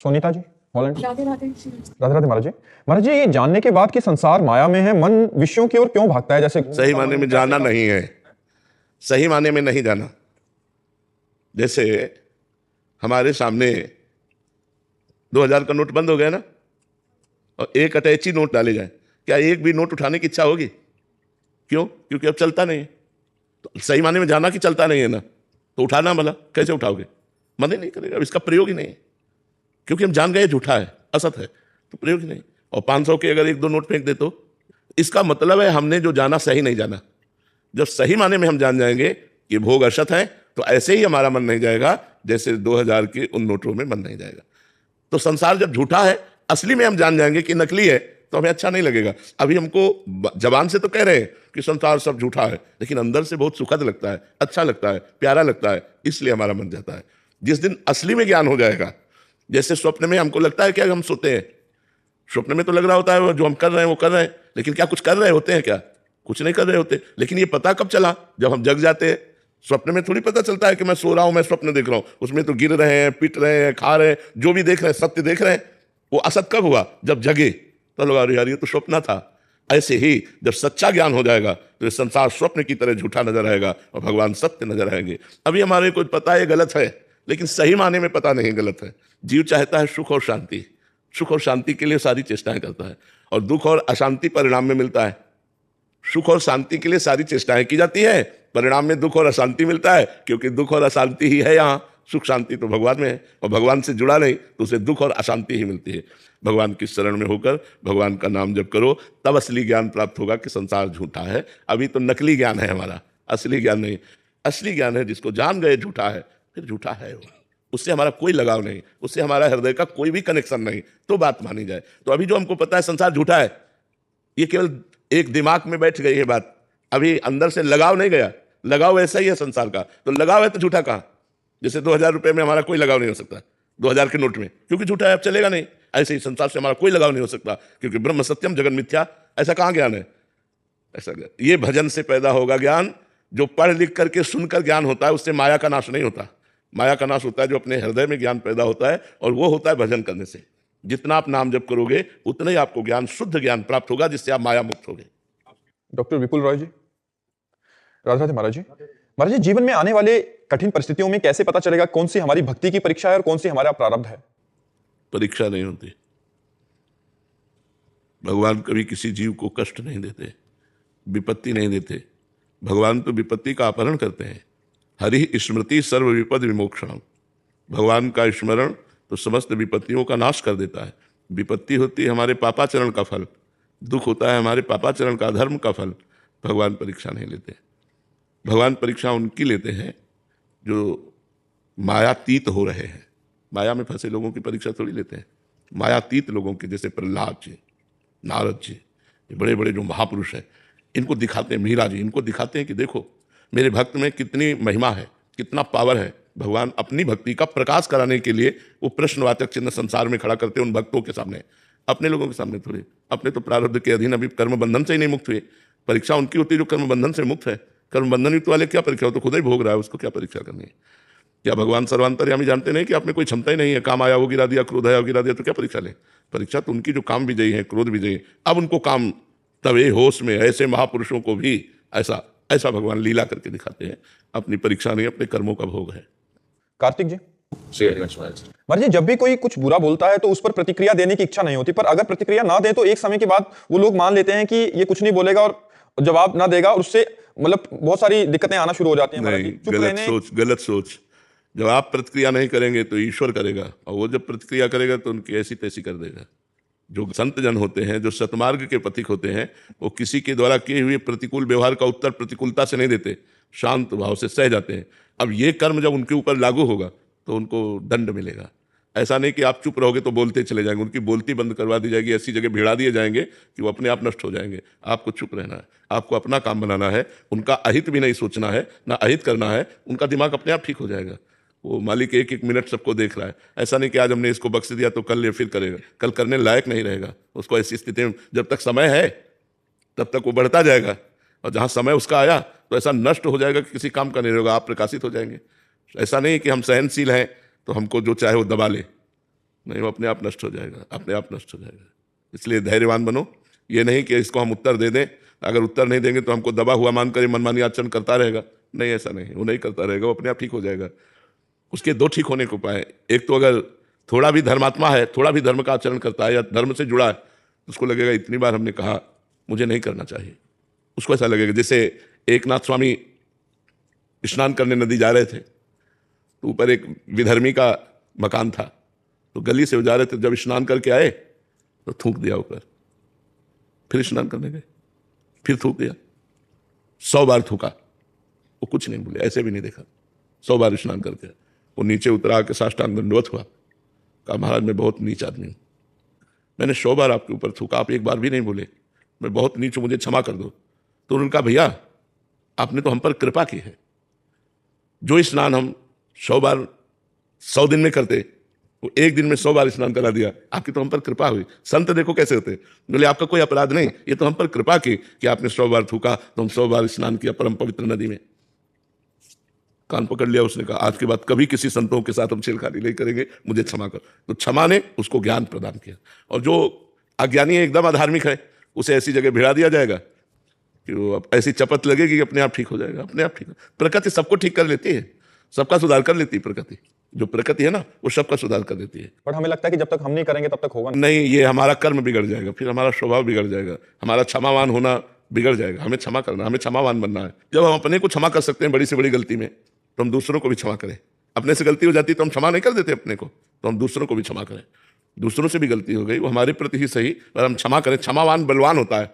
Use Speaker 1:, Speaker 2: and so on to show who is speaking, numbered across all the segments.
Speaker 1: सोनीता जी, Holland.
Speaker 2: Radhe Radhe.
Speaker 1: Radhe Radhe महाराज जी। महाराज जी, ये जानने के बाद कि संसार माया में है, मन विषयों की ओर क्यों भागता है? जैसे
Speaker 3: सही मायने में जाना नहीं है, सही मायने में नहीं जाना। जैसे हमारे सामने 2000 का नोट बंद हो गया ना, और एक अटैची नोट डाले जाए, क्या एक भी नोट उठाने की इच्छा होगी? क्यों? क्योंकि अब चलता नहीं है। तो सही मायने में जाना कि चलता नहीं है ना, तो उठाना भला कैसे उठाओगे? मन ही नहीं करेगा, इसका प्रयोग ही नहीं है, क्योंकि हम जान गए झूठा है, असत है, तो प्रयोग ही नहीं। और 500 के अगर एक दो नोट फेंक दे तो इसका मतलब है हमने जो जाना सही नहीं जाना। जब सही माने में हम जान जाएंगे कि भोग असत है, तो ऐसे ही हमारा मन नहीं जाएगा जैसे 2000 के उन नोटों में मन नहीं जाएगा। तो संसार जब झूठा है, असली में हम जान जाएंगे कि नकली है, तो हमें अच्छा नहीं लगेगा। अभी हमको जबान से तो कह रहे हैं कि संसार सब झूठा है, लेकिन अंदर से बहुत सुखद लगता है, अच्छा लगता है, प्यारा लगता है, इसलिए हमारा मन जाता है। जिस दिन असली में ज्ञान हो जाएगा, जैसे स्वप्न में हमको लगता है कि हम सोते हैं, स्वप्न में तो लग रहा होता है जो हम कर रहे हैं वो कर रहे हैं, लेकिन क्या कुछ कर रहे होते हैं? क्या कुछ नहीं कर रहे होते। लेकिन ये पता कब चला? जब हम जग जाते हैं। स्वप्न में थोड़ी पता चलता है कि मैं सो रहा हूं, मैं स्वप्न देख रहा हूं। उसमें तो गिर रहे हैं, पिट रहे हैं, खा रहे हैं, जो भी देख रहे हैं सत्य देख रहे हैं। वो असत कब हुआ? जब जगे, तो लगा अरे यार ये तो स्वप्न था। ऐसे ही जब सच्चा ज्ञान हो जाएगा तो ये संसार स्वप्न की तरह झूठा नजर आएगा और भगवान सत्य नजर आएंगे। अभी हमारे को पता है गलत है, लेकिन सही माने में पता नहीं गलत है। जीव चाहता है सुख और शांति, सुख और शांति के लिए सारी चेष्टाएं करता है, और दुख और अशांति परिणाम में मिलता है। सुख और शांति के लिए सारी चेष्टाएं की जाती है, परिणाम में दुख और अशांति मिलता है, क्योंकि दुख और अशांति ही है यहाँ। सुख शांति तो भगवान में है, और भगवान से जुड़ा नहीं तो उसे दुख और अशांति ही मिलती है। भगवान की शरण में होकर भगवान का नाम जप करो, तब असली ज्ञान प्राप्त होगा कि संसार झूठा है। अभी तो नकली ज्ञान है हमारा, असली ज्ञान नहीं। असली ज्ञान है जिसको जान गए झूठा है, फिर झूठा है वो, उससे हमारा कोई लगाव नहीं, उससे हमारा हृदय का कोई भी कनेक्शन नहीं, तो बात मानी जाए। तो अभी जो हमको पता है संसार झूठा है, ये केवल एक दिमाग में बैठ गई है बात, अभी अंदर से लगाव नहीं गया। लगाव ऐसा ही है संसार का, तो लगाव है तो झूठा कहाँ? जैसे 2000 रुपये में हमारा कोई लगाव नहीं हो सकता 2000 के नोट में, क्योंकि झूठा है, अब चलेगा नहीं। ऐसे ही संसार से हमारा कोई लगाव नहीं हो सकता, क्योंकि ब्रह्म सत्यम जगन मिथ्या। ऐसा कहाँ ज्ञान है? ऐसा ये भजन से पैदा होगा ज्ञान। जो पढ़ लिख करके सुनकर ज्ञान होता है, उससे माया का नाश नहीं होता। माया का नाश होता है जो अपने हृदय में ज्ञान पैदा होता है, और वो होता है भजन करने से। जितना आप नाम जप करोगे उतना ही आपको ज्ञान, शुद्ध ज्ञान प्राप्त होगा, जिससे आप माया मुक्त होगे।
Speaker 1: डॉक्टर विपुल रॉय जी। राधे राधे महाराज जी। महाराज जी, जीवन में आने वाले कठिन परिस्थितियों में कैसे पता चलेगा कौन सी हमारी भक्ति की परीक्षा है और कौन सी हमारा प्रारब्ध है?
Speaker 3: परीक्षा नहीं होती। भगवान कभी किसी जीव को कष्ट नहीं देते, विपत्ति नहीं देते। भगवान तो विपत्ति का अपहरण करते हैं। हरि स्मृति सर्व विपद विमोक्षणम। भगवान का स्मरण तो समस्त विपत्तियों का नाश कर देता है। विपत्ति होती है हमारे पापाचरण का फल, दुख होता है हमारे पापाचरण का, धर्म का फल। भगवान परीक्षा नहीं लेते। भगवान परीक्षा उनकी लेते हैं जो मायातीत हो रहे हैं। माया में फंसे लोगों की परीक्षा थोड़ी लेते हैं, मायातीत लोगों की, जैसे प्रहलाद जी, नारद जी, ये बड़े बड़े जो महापुरुष हैं, इनको दिखाते हैं। मीरा जी, इनको दिखाते हैं कि देखो मेरे भक्त में कितनी महिमा है, कितना पावर है। भगवान अपनी भक्ति का प्रकाश कराने के लिए वो प्रश्नवाचक चिन्ह संसार में खड़ा करते हैं उन भक्तों के सामने, अपने लोगों के सामने थोड़ी। अपने तो प्रारब्ध के अधीन अभी कर्म बंधन से ही नहीं मुक्त हुए। परीक्षा उनकी होती है जो कर्म बंधन से मुक्त है। कर्म बंधन युक्त वाले क्या परीक्षा हो, तो खुद ही भोग रहा है, उसको क्या परीक्षा करनी है? क्या भगवान सर्वांतर्यामी जानते नहीं कि आप में कोई क्षमता ही नहीं है? काम आया वो गिरा दिया, क्रोध आया वो गिरा दिया, तो क्या परीक्षा लें? परीक्षा तो उनकी जो काम विजयी है, क्रोध विजयी। अब उनको काम तब ये होश में ऐसे महापुरुषों को भी ऐसा ऐसा भगवान लीला करके दिखाते हैं। अपनी परीक्षा नहीं, अपने कर्मों का भोग है।
Speaker 1: कार्तिक जी। महाराज जी, जब भी कोई कुछ बुरा बोलता है तो उस पर प्रतिक्रिया देने की इच्छा नहीं होती, पर अगर प्रतिक्रिया ना दे तो एक समय के बाद वो लोग मान लेते हैं कि ये कुछ नहीं बोलेगा और जवाब ना देगा, और उससे मतलब बहुत सारी दिक्कतें आना शुरू हो जाती हैं।
Speaker 3: नहीं, गलत सोच। जब आप प्रतिक्रिया नहीं करेंगे तो ईश्वर करेगा, और वो जब प्रतिक्रिया करेगा तो उनकी ऐसी तैसी कर देगा। जो संत जन होते हैं, जो सतमार्ग के पथिक होते हैं, वो किसी के द्वारा किए हुए प्रतिकूल व्यवहार का उत्तर प्रतिकूलता से नहीं देते, शांत भाव से सह जाते हैं। अब ये कर्म जब उनके ऊपर लागू होगा तो उनको दंड मिलेगा। ऐसा नहीं कि आप चुप रहोगे तो बोलते चले जाएंगे, उनकी बोलती बंद करवा दी जाएगी, ऐसी जगह भिड़ा दिए जाएंगे कि वो अपने आप नष्ट हो जाएंगे। आपको चुप रहना है, आपको अपना काम बनाना है, उनका अहित भी नहीं सोचना है, ना अहित करना है। उनका दिमाग अपने आप ठीक हो जाएगा। वो मालिक एक एक मिनट सबको देख रहा है। ऐसा नहीं कि आज हमने इसको बख्श दिया तो कल ये फिर करेगा, कल करने लायक नहीं रहेगा। उसको ऐसी स्थिति में जब तक समय है तब तक वो बढ़ता जाएगा, और जहाँ समय उसका आया तो ऐसा नष्ट हो जाएगा कि किसी काम का नहीं होगा, आप प्रकाशित हो जाएंगे। ऐसा नहीं कि हम सहनशील हैं तो हमको जो चाहे वो दबा ले। नहीं, वो अपने आप नष्ट हो जाएगा, अपने आप नष्ट हो जाएगा। इसलिए धैर्यवान बनो। ये नहीं कि इसको हम उत्तर दे दें, अगर उत्तर नहीं देंगे तो हमको दबा हुआ मान कर मनमानी आचरण करता रहेगा। नहीं, ऐसा नहीं, वो नहीं करता रहेगा, वो अपने आप ठीक हो जाएगा। उसके दो ठीक होने को उपाय, एक तो अगर थोड़ा भी धर्मात्मा है, थोड़ा भी धर्म का आचरण करता है या धर्म से जुड़ा है, उसको लगेगा इतनी बार हमने कहा, मुझे नहीं करना चाहिए। उसको ऐसा लगेगा जैसे एकनाथ स्वामी स्नान करने नदी जा रहे थे, तो ऊपर एक विधर्मी का मकान था, तो गली से जा रहे थे, जब स्नान करके आए तो थूक दिया ऊपर, फिर स्नान करने गए, फिर थूक दिया, 100 बार थूका, वो कुछ नहीं बोले, ऐसे भी नहीं देखा। 100 बार स्नान करके वो नीचे उतरा के साष्टांग दंडवत हुआ, कहा महाराज मैं बहुत नीच आदमी हूं, मैंने 100 बार आपके ऊपर थूका, आप एक बार भी नहीं बोले, मैं बहुत नीच हूं, मुझे क्षमा कर दो। तो उन्होंने कहा भैया आपने तो हम पर कृपा की है, जो स्नान हम 100 बार 100 दिन में करते, वो एक दिन में 100 बार स्नान करा दिया, आपकी तो हम पर कृपा हुई। संत देखो कैसे होते, बोले आपका कोई अपराध नहीं, ये तो हम पर कृपा की कि आपने 100 बार थूका, तो हम 100 बार स्नान किया परम पवित्र नदी में। कान पकड़ लिया उसने, कहा आज के बाद कभी किसी संतों के साथ हम छेड़खानी नहीं करेंगे, मुझे क्षमा कर। तो क्षमा ने उसको ज्ञान प्रदान किया। और जो अज्ञानी है, एकदम अधार्मिक है, उसे ऐसी जगह भिड़ा दिया जाएगा कि वो अब ऐसी चपत लगेगी कि अपने आप ठीक हो जाएगा, अपने आप ठीक। प्रकृति सबको ठीक कर लेती है, सबका सुधार कर लेती है प्रकृति। जो प्रकृति है ना, वो सबका सुधार कर देती है।
Speaker 1: पर हमें लगता है कि जब तक हम नहीं करेंगे तब तक होगा
Speaker 3: नहीं, ये हमारा कर्म बिगड़ जाएगा, फिर हमारा स्वभाव बिगड़ जाएगा, हमारा क्षमावान होना बिगड़ जाएगा। हमें क्षमा करना, हमें क्षमावान बनना है। जब हम अपने को क्षमा कर सकते हैं बड़ी से बड़ी गलती में, तो हम दूसरों को भी क्षमा करें। अपने से गलती हो जाती तो हम क्षमा नहीं कर देते अपने को, तो हम दूसरों को भी क्षमा करें। दूसरों से भी गलती हो गई, वो हमारे प्रति ही सही, पर हम क्षमा करें। क्षमावान बलवान होता है,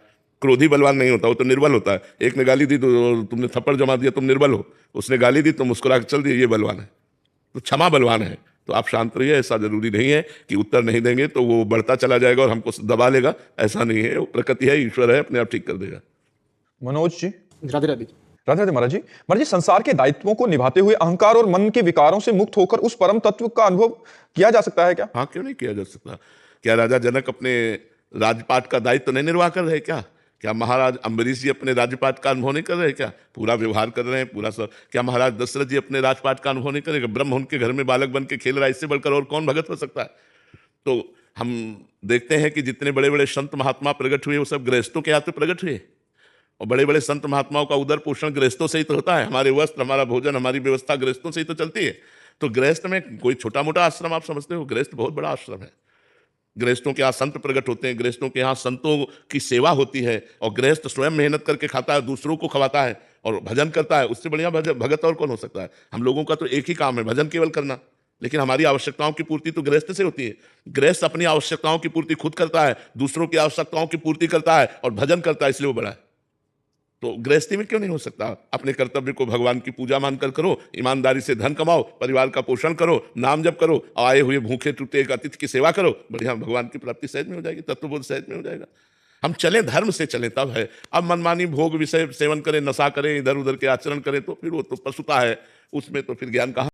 Speaker 3: क्रोधी बलवान नहीं होता, वो तो निर्बल होता है। एक ने गाली दी तो तुमने थप्पड़ जमा दिया, तुम निर्बल हो। उसने गाली दी, तुम मुस्कुरा के चल दिए, ये बलवान है। तो क्षमा बलवान है। तो आप शांत रहिए, ऐसा जरूरी नहीं है कि उत्तर नहीं देंगे तो वो बढ़ता चला जाएगा और हमको दबा लेगा, ऐसा नहीं है। वो प्रकृति है, ईश्वर है, अपने आप ठीक कर देगा।
Speaker 1: मनोज जी।
Speaker 2: राधे राधे।
Speaker 1: राधे राधे महाराज जी। महाराज जी, संसार के दायित्वों को निभाते हुए अहंकार और मन के विकारों से मुक्त होकर उस परम तत्व का अनुभव किया जा सकता है क्या?
Speaker 3: हाँ, क्यों नहीं किया जा सकता। क्या राजा जनक अपने राजपाट का दायित्व नहीं निर्वाह कर रहे? क्या महाराज अम्बरीश जी अपने राजपाट का अनुभव नहीं कर रहे? क्या पूरा व्यवहार कर रहे हैं, पूरा सब? क्या महाराज दशरथ जी अपने राजपाट का अनुभव नहीं करेगा? ब्रह्म उनके घर में बालक बन के खेल रहा है, इससे बढ़कर और कौन भगत हो सकता है? तो हम देखते हैं कि जितने बड़े बड़े संत महात्मा प्रकट हुए, वो सब गृहस्थों के हाथ में प्रकट हुए। और बड़े बड़े संत महात्माओं का उदर पोषण गृहस्थों से ही तो होता है। हमारे वस्त्र, हमारा भोजन, हमारी व्यवस्था गृहस्थों से ही तो चलती है। तो गृहस्थ में कोई छोटा मोटा आश्रम आप समझते हो? गृहस्थ बहुत बड़ा आश्रम है। गृहस्थों के यहाँ संत प्रकट होते हैं, गृहस्थों के यहाँ संतों की सेवा होती है, और गृहस्थ स्वयं मेहनत करके खाता है, दूसरों को खवाता है और भजन करता है। उससे बढ़िया भगत और कौन हो सकता है? हम लोगों का तो एक ही काम है, भजन केवल करना। लेकिन हमारी आवश्यकताओं की पूर्ति तो गृहस्थ से होती है। गृहस्थ अपनी आवश्यकताओं की पूर्ति खुद करता है, दूसरों की आवश्यकताओं की पूर्ति करता है और भजन करता है, इसलिए वो बड़ा है। तो गृहस्थी में क्यों नहीं हो सकता? अपने कर्तव्य को भगवान की पूजा मानकर करो, ईमानदारी से धन कमाओ, परिवार का पोषण करो, नाम जप करो, आए हुए भूखे टूटे एक अतिथि की सेवा करो, बढ़िया भगवान की प्राप्ति सहज में हो जाएगी, तत्वबोध सहज में हो जाएगा। हम चलें, धर्म से चलें, तब है। अब मनमानी भोग विषय सेवन करें, नशा करें, इधर उधर के आचरण करें, तो फिर वो तो पशुता है, उसमें तो फिर ज्ञान कहाँ।